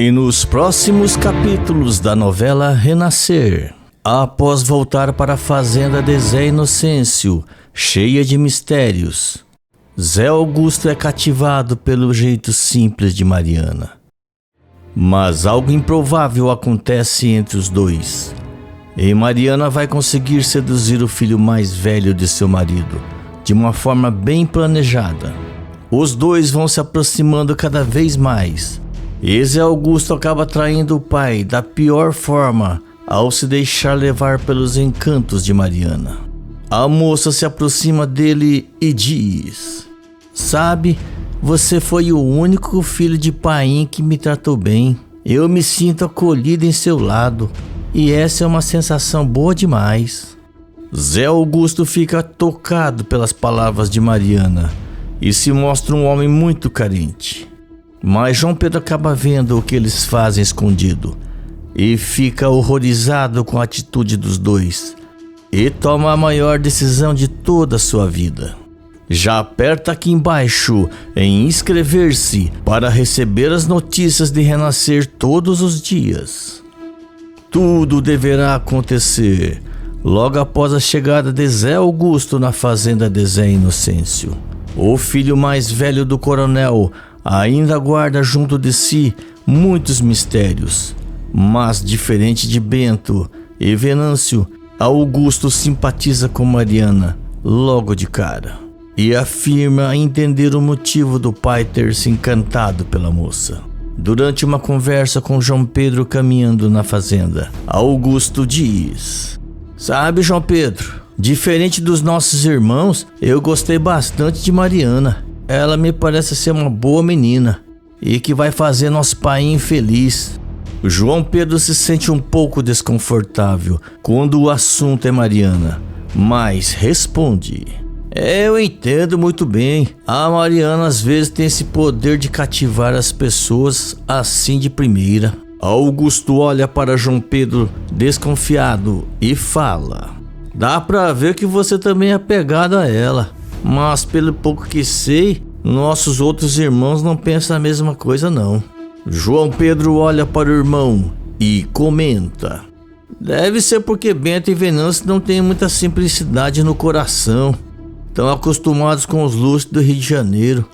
E nos próximos capítulos da novela Renascer, após voltar para a fazenda de Zé Inocêncio, cheia de mistérios, Zé Augusto é cativado pelo jeito simples de Mariana. Mas algo improvável acontece entre os dois, e Mariana vai conseguir seduzir o filho mais velho de seu marido, de uma forma bem planejada. Os dois vão se aproximando cada vez mais, e Zé Augusto acaba traindo o pai da pior forma ao se deixar levar pelos encantos de Mariana. A moça se aproxima dele e diz: "Sabe, você foi o único filho de painho que me tratou bem. Eu me sinto acolhido em seu lado, e essa é uma sensação boa demais." Zé Augusto fica tocado pelas palavras de Mariana e se mostra um homem muito carente. Mas João Pedro acaba vendo o que eles fazem escondido e fica horrorizado com a atitude dos dois e toma a maior decisão de toda a sua vida. Já aperta aqui embaixo em inscrever-se para receber as notícias de Renascer todos os dias. Tudo deverá acontecer logo após a chegada de Zé Augusto na fazenda de Zé Inocêncio. O filho mais velho do coronel ainda guarda junto de si muitos mistérios, mas diferente de Bento e Venâncio, Augusto simpatiza com Mariana logo de cara e afirma entender o motivo do pai ter se encantado pela moça. Durante uma conversa com João Pedro caminhando na fazenda, Augusto diz: "Sabe, João Pedro, diferente dos nossos irmãos, eu gostei bastante de Mariana. Ela me parece ser uma boa menina e que vai fazer nosso pai feliz." João Pedro se sente um pouco desconfortável quando o assunto é Mariana, mas responde: "Eu entendo muito bem. A Mariana às vezes tem esse poder de cativar as pessoas assim de primeira." Augusto olha para João Pedro desconfiado e fala: "Dá pra ver que você também é apegado a ela, mas pelo pouco que sei, nossos outros irmãos não pensam a mesma coisa não." João Pedro olha para o irmão e comenta: "Deve ser porque Bento e Venâncio não têm muita simplicidade no coração. Estão acostumados com os luxos do Rio de Janeiro.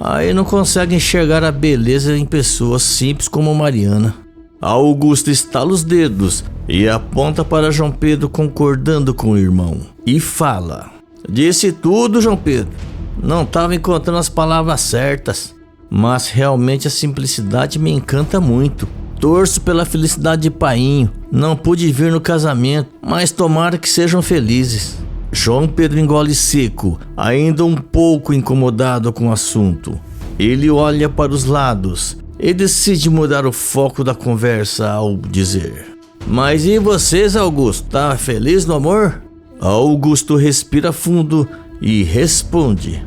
Aí não conseguem enxergar a beleza em pessoas simples como Mariana." Augusto estala os dedos e aponta para João Pedro, concordando com o irmão, e fala: "Disse tudo, João Pedro. Não estava encontrando as palavras certas, mas realmente a simplicidade me encanta muito. Torço pela felicidade de painho. Não pude vir no casamento, mas tomara que sejam felizes." João Pedro engole seco, ainda um pouco incomodado com o assunto. Ele olha para os lados e decide mudar o foco da conversa ao dizer: "Mas e vocês, Augusto? Tá feliz no amor?" Augusto respira fundo e responde: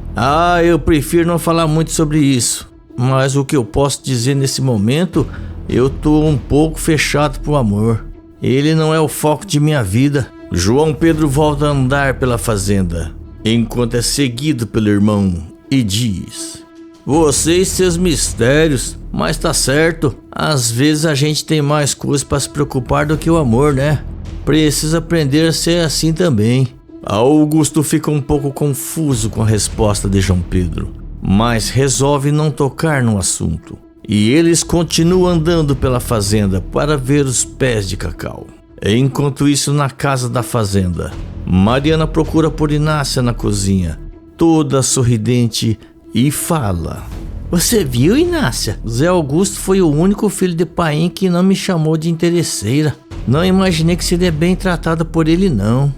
Eu prefiro não falar muito sobre isso. Mas o que eu posso dizer nesse momento, eu tô um pouco fechado pro amor. Ele não é o foco de minha vida." João Pedro volta a andar pela fazenda, enquanto é seguido pelo irmão, e diz: "Você e seus mistérios, mas tá certo. Às vezes a gente tem mais coisas para se preocupar do que o amor, né? Precisa aprender a ser assim também." Augusto fica um pouco confuso com a resposta de João Pedro, mas resolve não tocar no assunto. E eles continuam andando pela fazenda para ver os pés de cacau. Enquanto isso, na casa da fazenda, Mariana procura por Inácia na cozinha, toda sorridente, e fala: "Você viu, Inácia? Zé Augusto foi o único filho de painho que não me chamou de interesseira. Não imaginei que seria bem tratada por ele, não."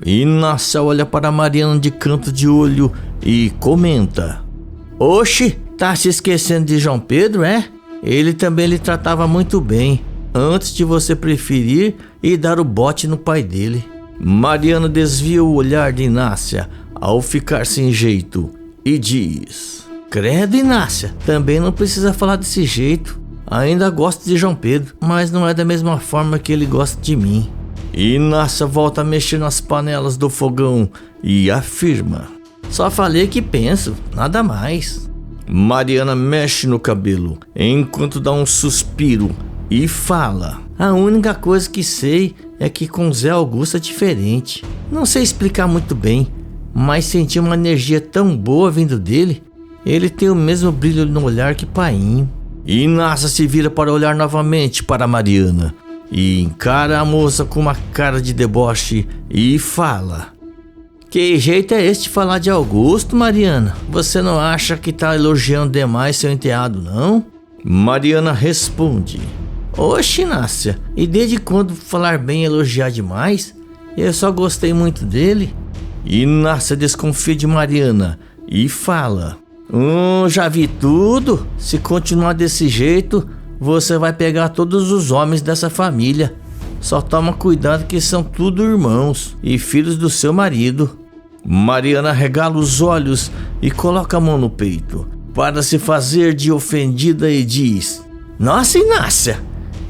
Inácia olha para Mariana de canto de olho e comenta: "Oxe, tá se esquecendo de João Pedro, é? Ele também lhe tratava muito bem, antes de você preferir e dar o bote no pai dele." Mariana desvia o olhar de Inácia ao ficar sem jeito e diz: "Credo, Inácia, também não precisa falar desse jeito. Ainda gosto de João Pedro, mas não é da mesma forma que ele gosta de mim." Inácia volta a mexer nas panelas do fogão e afirma: "Só falei o que penso, nada mais." Mariana mexe no cabelo, enquanto dá um suspiro e fala: a única coisa que sei é que com Zé Augusto é diferente. Não sei explicar muito bem, mas senti uma energia tão boa vindo dele. Ele tem o mesmo brilho no olhar que Painho. Inácia se vira para olhar novamente para Mariana e encara a moça com uma cara de deboche e fala: que jeito é esse de falar de Augusto, Mariana? Você não acha que tá elogiando demais seu enteado, não? Mariana responde: oxe, Inácia, e desde quando falar bem e elogiar demais? Eu só gostei muito dele. Inácia desconfia de Mariana e fala: já vi tudo. Se continuar desse jeito, você vai pegar todos os homens dessa família. Só toma cuidado que são tudo irmãos e filhos do seu marido. Mariana regala os olhos e coloca a mão no peito para se fazer de ofendida e diz: nossa, Inácia,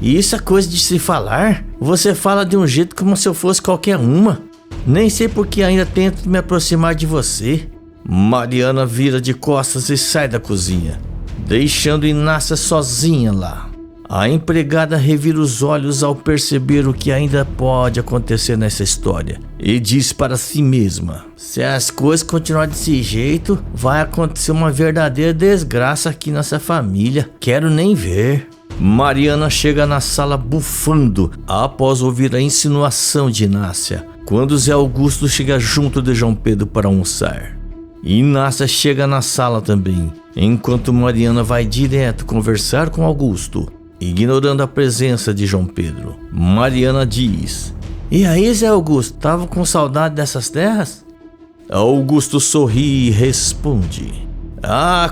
isso é coisa de se falar? Você fala de um jeito como se eu fosse qualquer uma. Nem sei porque ainda tento me aproximar de você. Mariana vira de costas e sai da cozinha, deixando Inácia sozinha lá. A empregada revira os olhos ao perceber o que ainda pode acontecer nessa história e diz para si mesma: se as coisas continuarem desse jeito, vai acontecer uma verdadeira desgraça aqui nessa família. Quero nem ver. Mariana chega na sala bufando após ouvir a insinuação de Inácia, quando Zé Augusto chega junto de João Pedro para almoçar. Inácia chega na sala também, enquanto Mariana vai direto conversar com Augusto, ignorando a presença de João Pedro. Mariana diz: e aí, Zé Augusto, tava com saudade dessas terras? Augusto sorri e responde: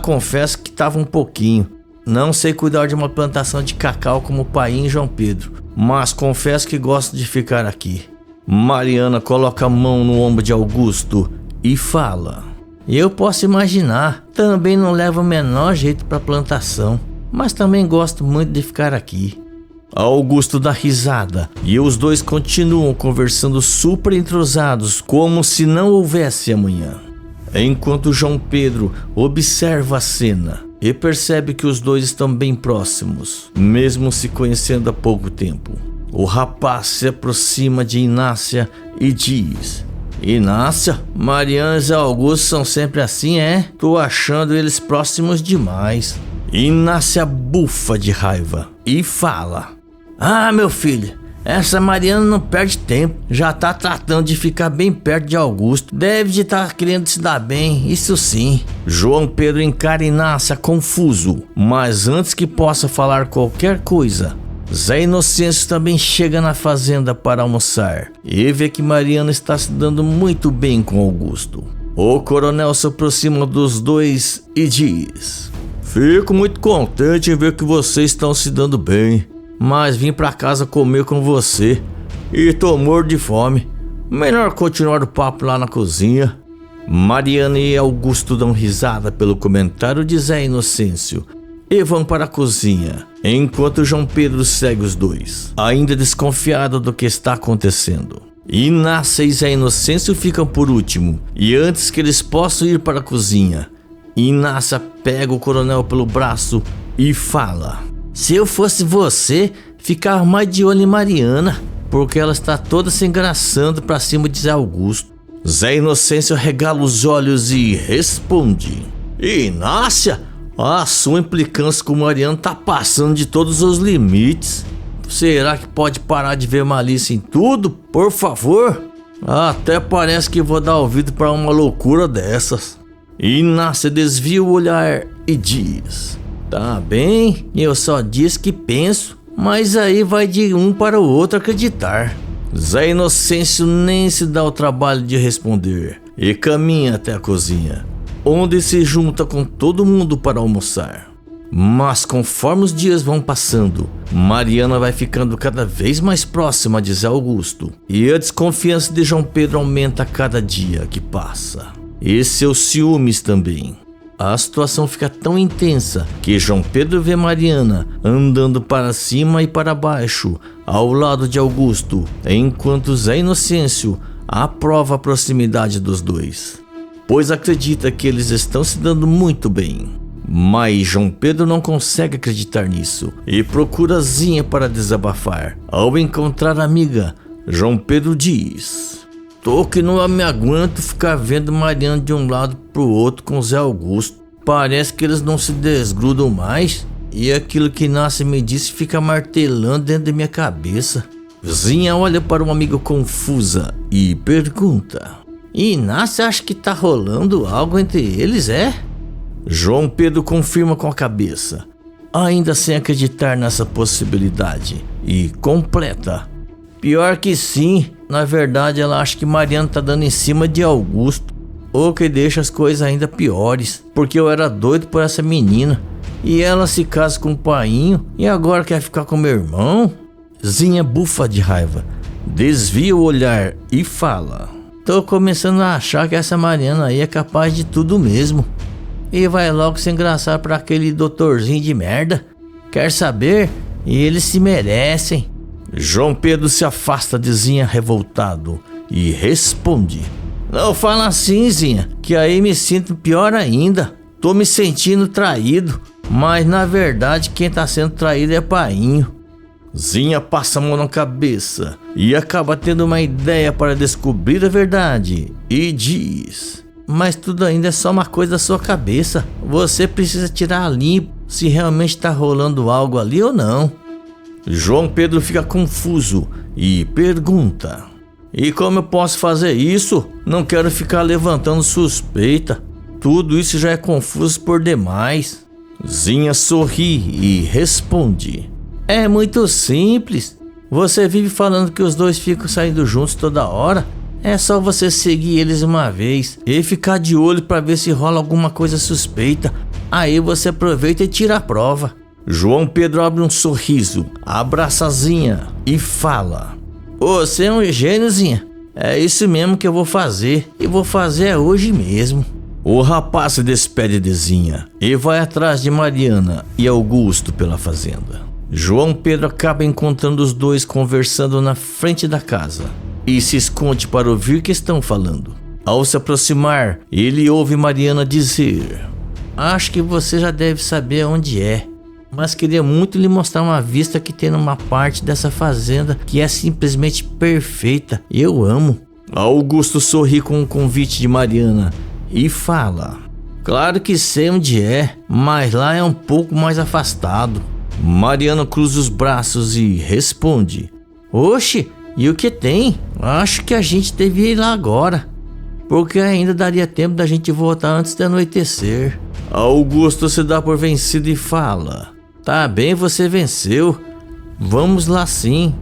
confesso que tava um pouquinho. Não sei cuidar de uma plantação de cacau como o Painho e João Pedro, mas confesso que gosto de ficar aqui. Mariana coloca a mão no ombro de Augusto e fala: eu posso imaginar, também não levo o menor jeito para plantação, mas também gosto muito de ficar aqui. Augusto dá risada e os dois continuam conversando super entrosados, como se não houvesse amanhã. Enquanto João Pedro observa a cena e percebe que os dois estão bem próximos, mesmo se conhecendo há pouco tempo, o rapaz se aproxima de Inácia e diz: Inácia, Mariana e Zé Augusto são sempre assim, é? Tô achando eles próximos demais. Inácia bufa de raiva e fala: meu filho, essa Mariana não perde tempo, já tá tratando de ficar bem perto de Augusto, deve de estar querendo se dar bem, isso sim. João Pedro encara Inácia confuso, mas antes que possa falar qualquer coisa, Zé Inocêncio também chega na fazenda para almoçar e vê que Mariana está se dando muito bem com Augusto. O coronel se aproxima dos dois e diz: fico muito contente em ver que vocês estão se dando bem, mas vim para casa comer com você e tô morto de fome. Melhor continuar o papo lá na cozinha. Mariana e Augusto dão risada pelo comentário de Zé Inocêncio e vão para a cozinha, enquanto João Pedro segue os dois, ainda desconfiado do que está acontecendo. Inácia e Zé Inocêncio ficam por último, e antes que eles possam ir para a cozinha, Inácia pega o coronel pelo braço e fala: se eu fosse você, ficava mais de olho em Mariana, porque ela está toda se engraçando para cima de Zé Augusto. Zé Inocêncio regala os olhos e responde: Inácia, a sua implicância com Mariana tá passando de todos os limites. Será que pode parar de ver malícia em tudo, por favor? Até parece que vou dar ouvido para uma loucura dessas. Inácia desvia o olhar e diz: tá bem, eu só disse que penso, mas aí vai de um para o outro acreditar. Zé Inocêncio nem se dá o trabalho de responder e caminha até a cozinha, onde se junta com todo mundo para almoçar. Mas conforme os dias vão passando, Mariana vai ficando cada vez mais próxima de Zé Augusto e a desconfiança de João Pedro aumenta a cada dia que passa. E seus ciúmes também. A situação fica tão intensa que João Pedro vê Mariana andando para cima e para baixo ao lado de Augusto, enquanto Zé Inocêncio aprova a proximidade dos dois, pois acredita que eles estão se dando muito bem. Mas João Pedro não consegue acreditar nisso e procura Zinha para desabafar. Ao encontrar a amiga, João Pedro diz: tô que não me aguento ficar vendo Mariana de um lado pro outro com Zé Augusto. Parece que eles não se desgrudam mais e aquilo que nasce me disse fica martelando dentro da minha cabeça. Zinha olha para uma amiga confusa e pergunta: Inácio, acha que tá rolando algo entre eles, é? João Pedro confirma com a cabeça, ainda sem acreditar nessa possibilidade, e completa: pior que sim, na verdade ela acha que Mariana tá dando em cima de Augusto, o que deixa as coisas ainda piores, porque eu era doido por essa menina, e ela se casa com o painho e agora quer ficar com meu irmão? Zinha bufa de raiva, desvia o olhar e fala: tô começando a achar que essa Mariana aí é capaz de tudo mesmo. E vai logo se engraçar pra aquele doutorzinho de merda. Quer saber? E eles se merecem. João Pedro se afasta de Zinha revoltado e responde: não fala assim, Zinha, que aí me sinto pior ainda. Tô me sentindo traído, mas na verdade quem tá sendo traído é painho. Zinha passa a mão na cabeça e acaba tendo uma ideia para descobrir a verdade e diz: mas tudo ainda é só uma coisa da sua cabeça. Você precisa tirar a limpo se realmente tá rolando algo ali ou não. João Pedro fica confuso e pergunta: e como eu posso fazer isso? Não quero ficar levantando suspeita. Tudo isso já é confuso por demais. Zinha sorri e responde: é muito simples. Você vive falando que os dois ficam saindo juntos toda hora. É só você seguir eles uma vez e ficar de olho para ver se rola alguma coisa suspeita. Aí você aproveita e tira a prova. João Pedro abre um sorriso, abraça a Zinha e fala: você é um gênio, Zinha. É isso mesmo que eu vou fazer, e vou fazer hoje mesmo. O rapaz se despede de Zinha e vai atrás de Mariana e Augusto pela fazenda. João Pedro acaba encontrando os dois conversando na frente da casa e se esconde para ouvir o que estão falando. Ao se aproximar, ele ouve Mariana dizer: acho que você já deve saber onde é, mas queria muito lhe mostrar uma vista que tem numa parte dessa fazenda que é simplesmente perfeita. Eu amo. Augusto sorri com o convite de Mariana e fala: claro que sei onde é, mas lá é um pouco mais afastado. Mariana cruza os braços e responde: oxe, e o que tem? Acho que a gente devia ir lá agora, porque ainda daria tempo da gente voltar antes de anoitecer. Augusto se dá por vencido e fala: tá bem, você venceu. Vamos lá sim.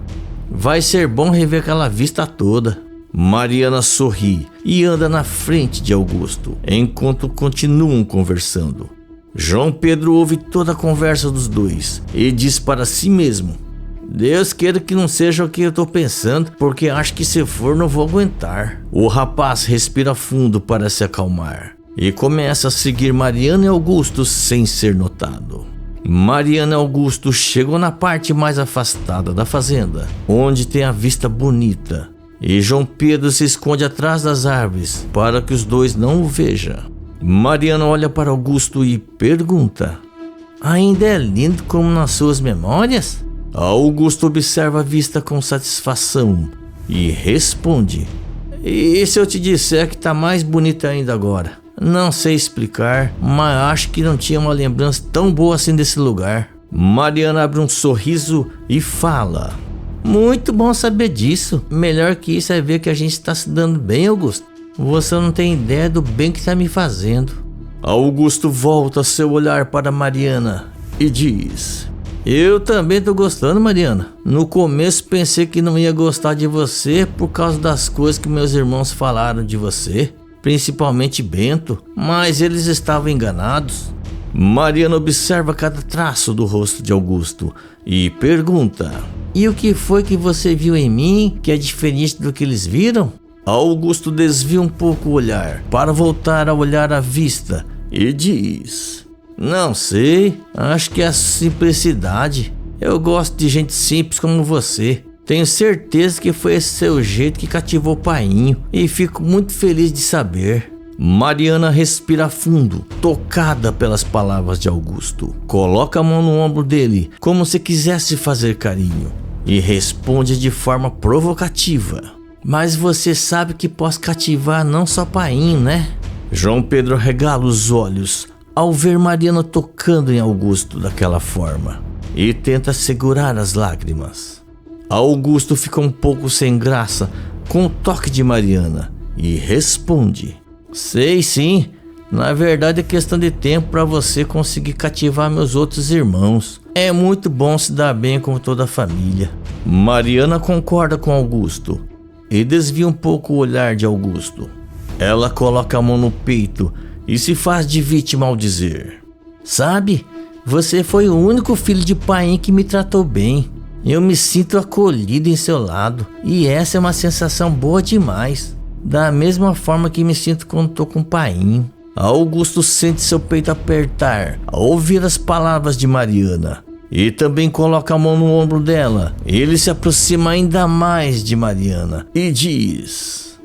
Vai ser bom rever aquela vista toda. Mariana sorri e anda na frente de Augusto, enquanto continuam conversando. João Pedro ouve toda a conversa dos dois e diz para si mesmo: Deus queira que não seja o que eu tô pensando, porque acho que se for não vou aguentar. O rapaz respira fundo para se acalmar e começa a seguir Mariana e Augusto sem ser notado. Mariana e Augusto chegam na parte mais afastada da fazenda, onde tem a vista bonita, e João Pedro se esconde atrás das árvores para que os dois não o vejam. Mariana olha para Augusto e pergunta: ainda é lindo como nas suas memórias? Augusto observa a vista com satisfação e responde: e se eu te disser que tá mais bonita ainda agora? Não sei explicar, mas acho que não tinha uma lembrança tão boa assim desse lugar. Mariana abre um sorriso e fala: muito bom saber disso. Melhor que isso é ver que a gente está se dando bem, Augusto. Você não tem ideia do bem que está me fazendo. Augusto volta seu olhar para Mariana e diz: eu também tô gostando, Mariana. No começo pensei que não ia gostar de você por causa das coisas que meus irmãos falaram de você, principalmente Bento, mas eles estavam enganados. Mariana observa cada traço do rosto de Augusto e pergunta: e o que foi que você viu em mim que é diferente do que eles viram? Augusto desvia um pouco o olhar para voltar a olhar a vista e diz: não sei, acho que é a simplicidade. Eu gosto de gente simples como você. Tenho certeza que foi esse seu jeito que cativou o painho e fico muito feliz de saber. Mariana respira fundo, tocada pelas palavras de Augusto. Coloca a mão no ombro dele, como se quisesse fazer carinho, e responde de forma provocativa: mas você sabe que posso cativar não só painho, né? João Pedro regala os olhos ao ver Mariana tocando em Augusto daquela forma e tenta segurar as lágrimas. Augusto fica um pouco sem graça com o toque de Mariana e responde: sei sim, na verdade é questão de tempo para você conseguir cativar meus outros irmãos. É muito bom se dar bem com toda a família. Mariana concorda com Augusto e desvia um pouco o olhar de Augusto. Ela coloca a mão no peito e se faz de vítima ao dizer: sabe, você foi o único filho de pai que me tratou bem. Eu me sinto acolhido em seu lado e essa é uma sensação boa demais. Da mesma forma que me sinto quando tô com o painho. Augusto sente seu peito apertar ao ouvir as palavras de Mariana e também coloca a mão no ombro dela. Ele se aproxima ainda mais de Mariana e diz: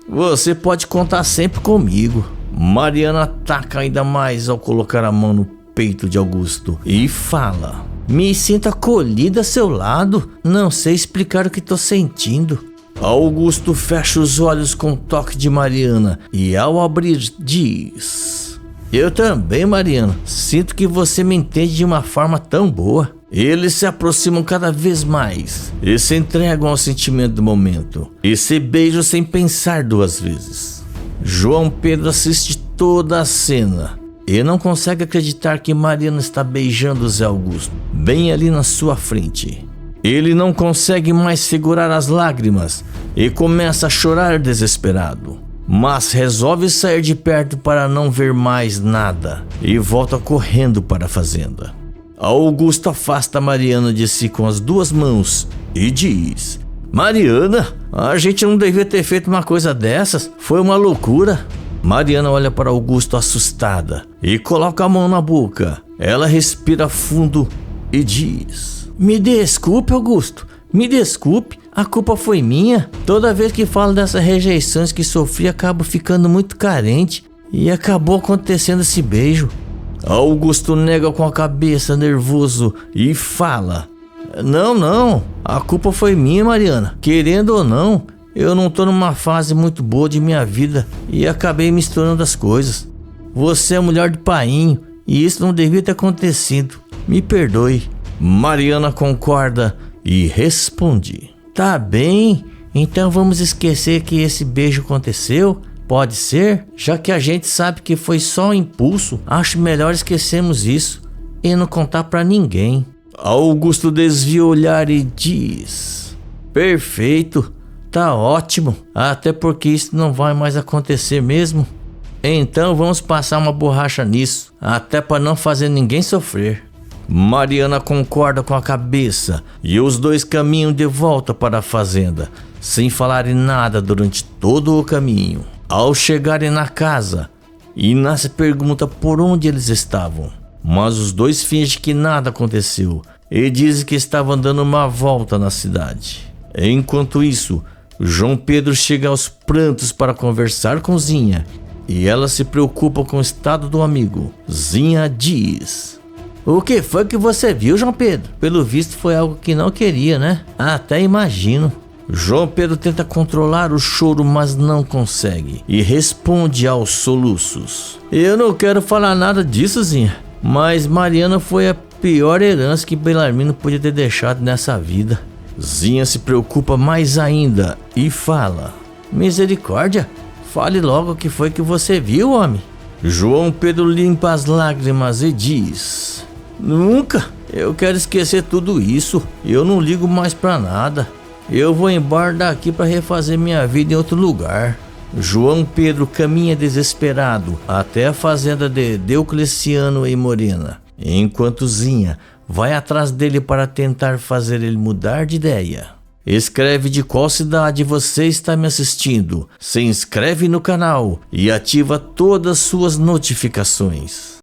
você pode contar sempre comigo. Mariana ataca ainda mais ao colocar a mão no peito de Augusto e fala: me sinto acolhida a seu lado, não sei explicar o que tô sentindo. Augusto fecha os olhos com o toque de Mariana e ao abrir diz: eu também, Mariana, sinto que você me entende de uma forma tão boa. Eles se aproximam cada vez mais e se entregam ao sentimento do momento e se beijam sem pensar duas vezes. João Pedro assiste toda a cena e não consegue acreditar que Mariana está beijando Zé Augusto bem ali na sua frente. Ele não consegue mais segurar as lágrimas e começa a chorar desesperado, mas resolve sair de perto para não ver mais nada e volta correndo para a fazenda. Augusto afasta Mariana de si com as duas mãos e diz: Mariana, a gente não devia ter feito uma coisa dessas, foi uma loucura. Mariana olha para Augusto assustada e coloca a mão na boca. Ela respira fundo e diz: me desculpe, Augusto, me desculpe, a culpa foi minha. Toda vez que falo dessas rejeições que sofri, acabo ficando muito carente e acabou acontecendo esse beijo. Augusto nega com a cabeça, nervoso, e fala: não, a culpa foi minha, Mariana. Querendo ou não, eu não tô numa fase muito boa de minha vida e acabei misturando as coisas. Você é mulher de painho e isso não devia ter acontecido. Me perdoe. Mariana concorda e responde: tá bem, então vamos esquecer que esse beijo aconteceu? Pode ser? Já que a gente sabe que foi só um impulso, acho melhor esquecermos isso e não contar pra ninguém. Augusto desvia o olhar e diz: perfeito, tá ótimo, até porque isso não vai mais acontecer mesmo. Então vamos passar uma borracha nisso, até para não fazer ninguém sofrer. Mariana concorda com a cabeça e os dois caminham de volta para a fazenda, sem falarem nada durante todo o caminho. Ao chegarem na casa, Inácia pergunta por onde eles estavam, mas os dois fingem que nada aconteceu e dizem que estavam dando uma volta na cidade. Enquanto isso, João Pedro chega aos prantos para conversar com Zinha e ela se preocupa com o estado do amigo. Zinha diz: o que foi que você viu, João Pedro? Pelo visto foi algo que não queria, né? Até imagino. João Pedro tenta controlar o choro, mas não consegue e responde aos soluços: eu não quero falar nada disso, Zinha, mas Mariana foi a pior herança que Belarmino podia ter deixado nessa vida. Zinha se preocupa mais ainda e fala: misericórdia, fale logo o que foi que você viu, homem. João Pedro limpa as lágrimas e diz: nunca, eu quero esquecer tudo isso, eu não ligo mais pra nada. Eu vou embora daqui para refazer minha vida em outro lugar. João Pedro caminha desesperado até a fazenda de Diocleciano e Morena, enquanto Zinha vai atrás dele para tentar fazer ele mudar de ideia. Escreve de qual cidade você está me assistindo, se inscreve no canal e ativa todas suas notificações.